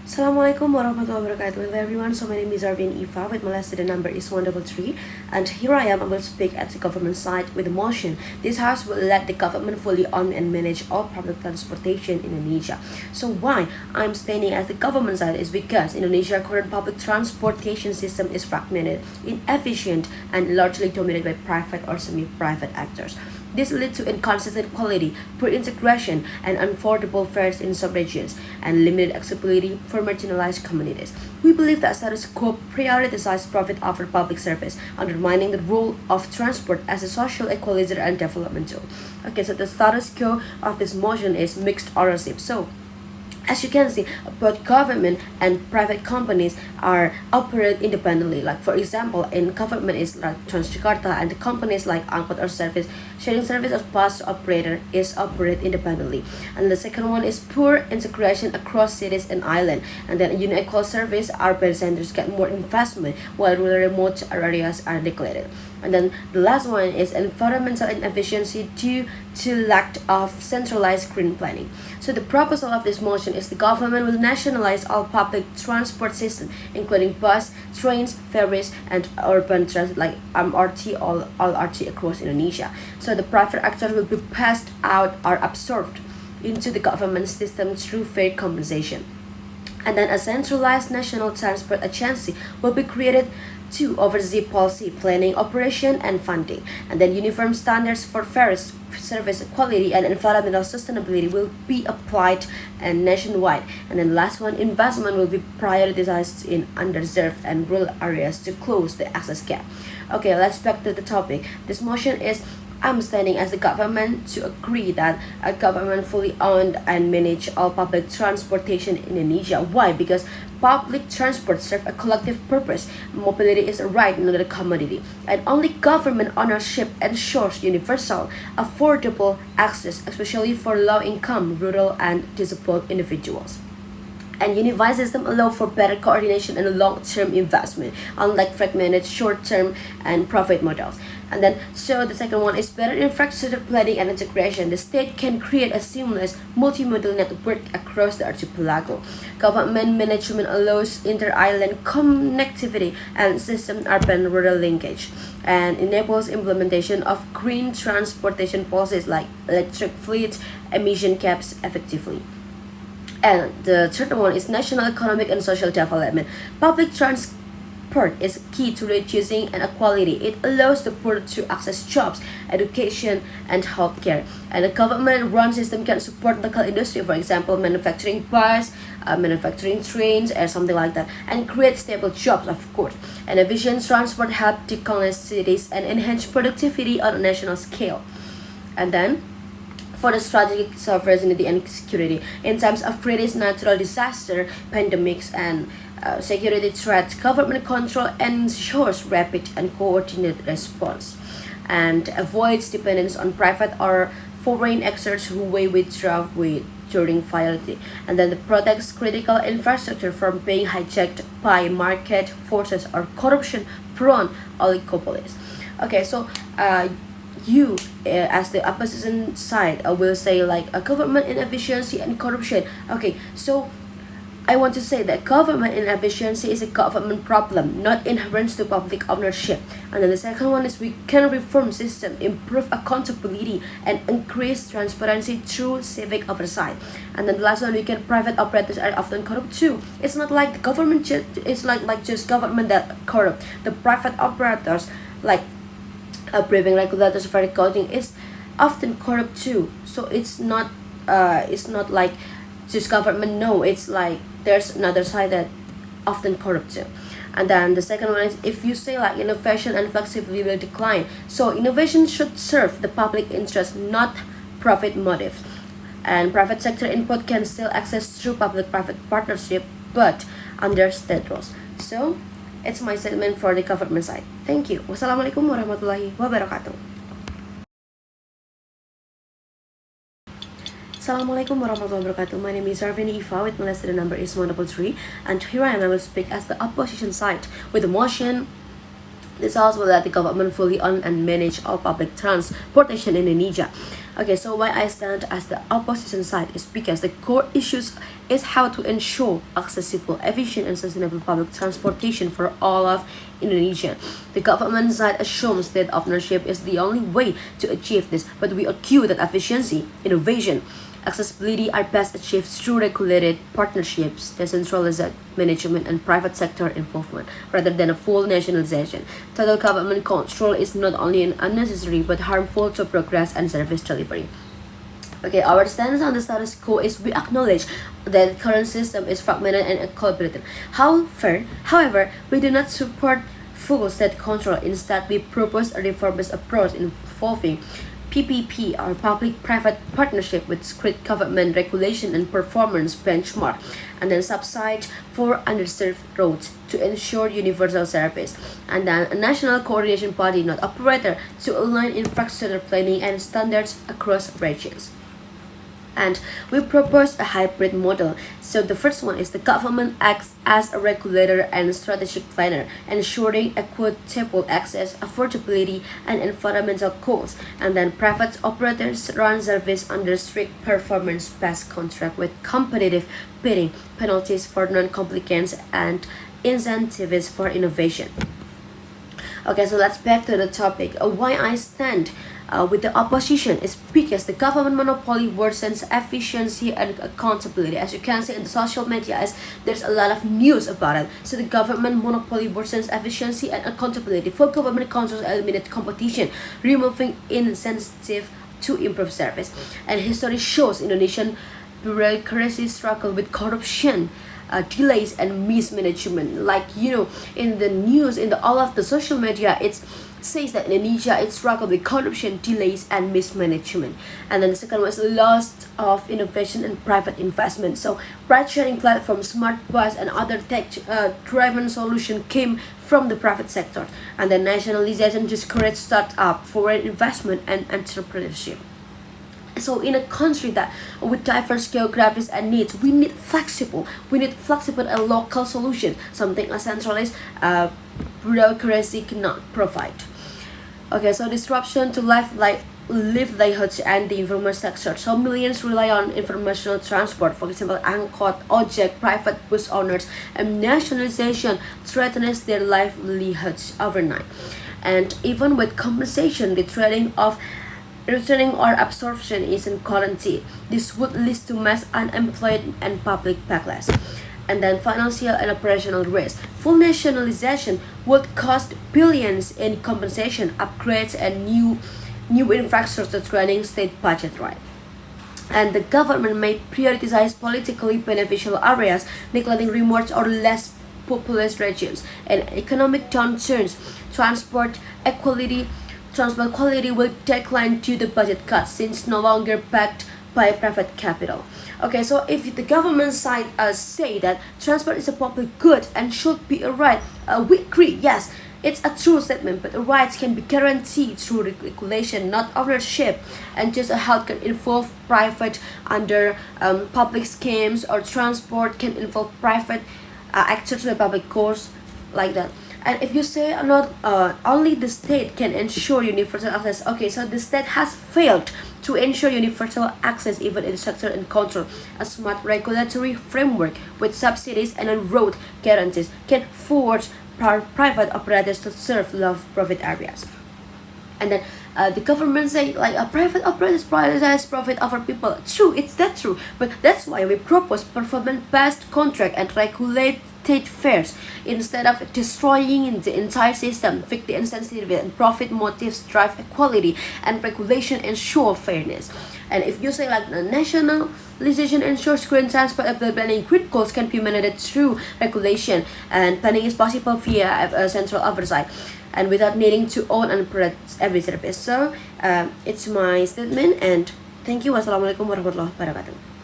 Assalamualaikum warahmatullahi wabarakatuh. Hello everyone, so my name is Arviani Eva with my student number is 133, and here I am. I will speak at the government side with a motion. This house will let the government fully own and manage all public transportation in Indonesia. So why I'm standing at the government side is because Indonesia's current public transportation system is fragmented, inefficient, and largely dominated by private or semi-private actors. This leads to inconsistent quality, poor integration, and unaffordable fares in some regions, and limited accessibility for marginalized communities. We believe that status quo prioritizes profit over public service, undermining the role of transport as a social equalizer and development tool. Okay, so the status quo of this motion is mixed ownership. So as you can see, both government and private companies are operate independently. Like for example, in government is like Transjakarta, and the companies like Angkot or service sharing service as bus operator is operate independently. And the second one is poor integration across cities and island. And then unequal service, urban centers get more investment while rural remote areas are neglected. And then the last one is environmental inefficiency due to lack of centralized green planning. So the proposal of this motion is the government will nationalize all public transport system, including bus, trains, ferries, and urban transit like MRT, all RT across Indonesia. So the private actors will be passed out or absorbed into the government system through fair compensation. And then a centralized national transport agency will be created to oversee policy, planning, operation, and funding. And then uniform standards for fares, service quality, and environmental sustainability will be applied and nationwide. And then last one, investment will be prioritized in underserved and rural areas to close the access gap. Okay, let's back to the topic. This motion is I'm standing as the government to agree that a government fully owned and manage all public transportation in Indonesia. Why? Because public transport serves a collective purpose. Mobility is a right, not a commodity. And only government ownership ensures universal, affordable access, especially for low-income, rural, and disabled individuals. And unified system allow for better coordination and long-term investment, unlike fragmented short-term and profit models. And then, so the second one is better infrastructure planning and integration. The state can create a seamless multimodal network across the archipelago. Government management allows inter-island connectivity and system urban-rural linkage, and enables implementation of green transportation policies like electric fleets, emission caps effectively. And the third one is national economic and social development. Public transport is key to reducing inequality. It allows the poor to access jobs, education, and healthcare. And the government-run system can support local industry, for example, manufacturing bus, manufacturing trains, or something like that, and create stable jobs, of course. And efficient transport help decarbonize cities and enhance productivity on a national scale. And then for the strategic sovereignty and security. In times of critical natural disaster, pandemics, and security threats, government control ensures rapid and coordinated response, and avoids dependence on private or foreign actors who may withdraw during violence. And then it protects critical infrastructure from being hijacked by market forces or corruption-prone oligopolies. Okay, so you as the opposition side will say like a government inefficiency and corruption. Okay, so I want to say that government inefficiency is a government problem, not inherent to public ownership. And then the second one is we can reform system, improve accountability, and increase transparency through civic oversight. And then the last one, we can private operators are often corrupt too. It's not like the government it's like just government that corrupt. The private operators like approving regulators for recording is often corrupt too. So it's not like just government. No, it's like there's another side that often corrupt too. And then the second one is if you say like innovation and flexibility will decline. So innovation should serve the public interest, not profit motives. And private sector input can still access through public-private partnership, but under state rules. So it's my statement for the government side. Thank you. Wassalamualaikum warahmatullahi wabarakatuh. Assalamualaikum warahmatullahi wabarakatuh. My name is Arviani Eva with my student number is 133, and here I am. I will speak as the opposition side with the motion This also will let the government fully own and manage all public transportation in Indonesia. Okay, so why I stand as the opposition side is because the core issues is how to ensure accessible, efficient, and sustainable public transportation for all of Indonesia. The government side assumes that ownership is the only way to achieve this, but we argue that efficiency, innovation, accessibility are best achieved through regulated partnerships, decentralized management, and private sector involvement, rather than a full nationalization. Total government control is not only unnecessary but harmful to progress and service delivery. Okay, our stance on the status quo is we acknowledge that the current system is fragmented and collaborative. However, we do not support full state control. Instead, we propose a reformist approach involving PPP or public-private partnership with strict government regulation and performance benchmark, and then subside for underserved roads to ensure universal service, and then a national coordination body, not operator, to align infrastructure planning and standards across regions. And we propose a hybrid model. So the first one is the government acts as a regulator and strategic planner, ensuring equitable access, affordability, and environmental goals. And then private operators run service under strict performance-based contract with competitive bidding, penalties for non-compliance, and incentives for innovation. Okay, so let's back to the topic. Why I stand with the opposition is because the government monopoly worsens efficiency and accountability. As you can see in the social media, there's a lot of news about it. So the government monopoly worsens efficiency and accountability. For government controls eliminate competition, removing incentive to improve service. And history shows Indonesian bureaucracy struggle with corruption, delays and mismanagement. Like in the news, in the all of the social media, it says that Indonesia is struggled with corruption, delays and mismanagement. And then the second one is loss of innovation and private investment. So ride-sharing platforms, smart bus and other tech-driven solution came from the private sector. And then nationalization discouraged startup, foreign investment and entrepreneurship. So in a country that with diverse geographies and needs, we need flexible and local solution, something a centralized bureaucracy cannot provide. Okay, so disruption to livelihoods and the informal sector. So millions rely on informational transport, for example, angkot, ojek, private bus owners, and nationalization threatens their livelihoods overnight. And even with compensation, the returning or absorption isn't guaranteed. This would lead to mass unemployment and public backlash. And then financial and operational risk. Full nationalization would cost billions in compensation, upgrades, and new infrastructure training state budget, right? And the government may prioritize politically beneficial areas, neglecting remote or less populous regions. And economic downturns, transport quality will decline due to budget cuts since no longer backed by private capital. Okay, so if the government side say that transport is a public good and should be a right, we agree, yes, it's a true statement, but the rights can be guaranteed through regulation, not ownership, and just a health can involve private under public schemes, or transport can involve private access to the public course, like that. And if you say not only the state can ensure universal access, okay, so the state has failed to ensure universal access even in structure and control. A smart regulatory framework with subsidies and road guarantees can force private operators to serve low profit areas. And then the government say like a private operators prioritize profit over people. True, it's that true, but that's why we propose performance-based contract and regulated fares instead of destroying the entire system. Fix the insensitivity and profit motives drive equality, and regulation ensure fairness. And if you say like the nationalization ensures green transport availability, and green goals can be managed through regulation, and planning is possible via a central oversight and without needing to own and operate every service. So it's my statement, and thank you. Wassalamualaikum warahmatullahi wabarakatuh.